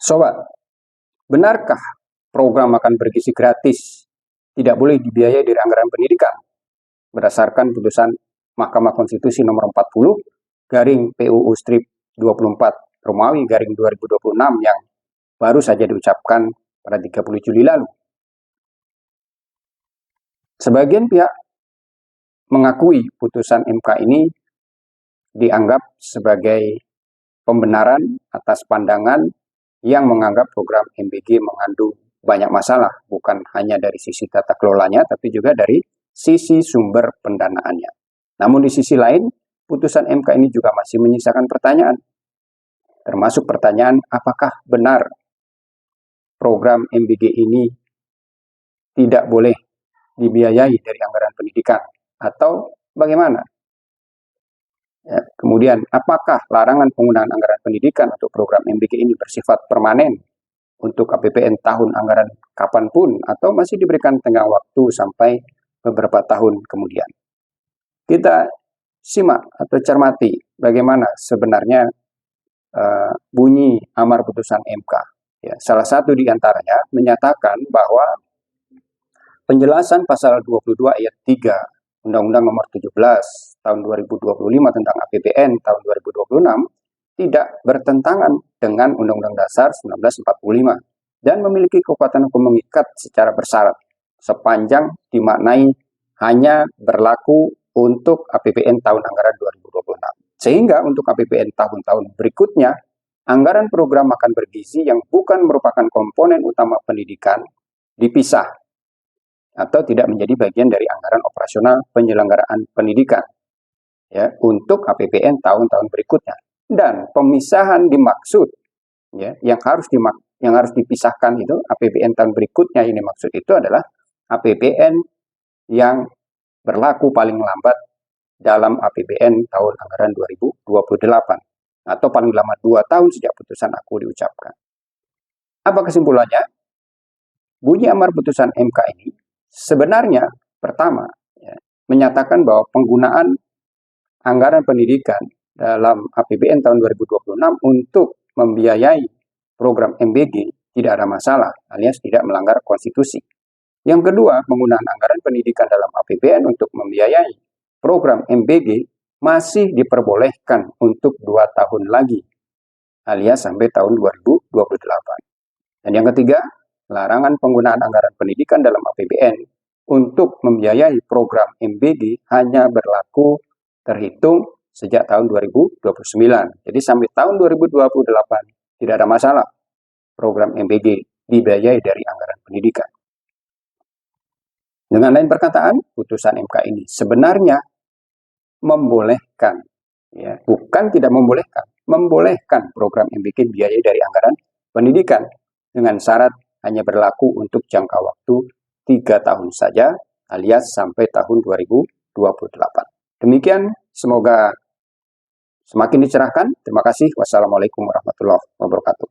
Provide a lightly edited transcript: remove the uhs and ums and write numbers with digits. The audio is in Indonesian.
Sobat, benarkah program makan bergizi gratis tidak boleh dibiayai dari anggaran pendidikan? Berdasarkan putusan Mahkamah Konstitusi nomor 40 garing PUU strip 24 Romawi garing 2026 yang baru saja diucapkan pada 30 Juli lalu. Sebagian pihak mengakui putusan MK ini dianggap sebagai pembenaran atas pandangan yang menganggap program MBG mengandung banyak masalah, bukan hanya dari sisi tata kelolanya, tapi juga dari sisi sumber pendanaannya. Namun di sisi lain, putusan MK ini juga masih menyisakan pertanyaan, termasuk pertanyaan apakah benar program MBG ini tidak boleh dibiayai dari anggaran pendidikan, atau bagaimana? Ya, kemudian, apakah larangan penggunaan anggaran pendidikan untuk program MBG ini bersifat permanen untuk APBN tahun anggaran kapanpun, atau masih diberikan tenggang waktu sampai beberapa tahun kemudian? Kita simak atau cermati bagaimana sebenarnya bunyi amar putusan MK. Ya, salah satu di antaranya menyatakan bahwa penjelasan pasal 22 ayat 3 Undang-Undang Nomor 17 tahun 2025 tentang APBN tahun 2026 tidak bertentangan dengan Undang-Undang Dasar 1945 dan memiliki kekuatan hukum mengikat secara bersyarat sepanjang dimaknai hanya berlaku untuk APBN tahun anggaran 2026. Sehingga untuk APBN tahun-tahun berikutnya, anggaran program makan bergizi yang bukan merupakan komponen utama pendidikan dipisah atau tidak menjadi bagian dari anggaran operasional penyelenggaraan pendidikan ya untuk APBN tahun-tahun berikutnya. Dan pemisahan dimaksud ya yang harus dipisahkan itu APBN tahun berikutnya, ini maksud itu adalah APBN yang berlaku paling lambat dalam APBN tahun anggaran 2028 atau paling lama 2 tahun sejak putusan aku diucapkan. Apa kesimpulannya? Bunyi amar putusan MK ini sebenarnya pertama ya, menyatakan bahwa penggunaan anggaran pendidikan dalam APBN tahun 2026 untuk membiayai program MBG tidak ada masalah alias tidak melanggar konstitusi. Yang kedua, penggunaan anggaran pendidikan dalam APBN untuk membiayai program MBG masih diperbolehkan untuk 2 tahun lagi alias sampai tahun 2028. Dan yang ketiga, larangan penggunaan anggaran pendidikan dalam APBN untuk membiayai program MBG hanya berlaku terhitung sejak tahun 2029. Jadi sampai tahun 2028 tidak ada masalah program MBG dibiayai dari anggaran pendidikan. Dengan lain perkataan, putusan MK ini sebenarnya membolehkan, ya, bukan tidak membolehkan program MBG biaya dari anggaran pendidikan dengan syarat hanya berlaku untuk jangka waktu 3 tahun saja alias sampai tahun 2028. Demikian, semoga semakin dicerahkan. Terima kasih. Wassalamualaikum warahmatullahi wabarakatuh.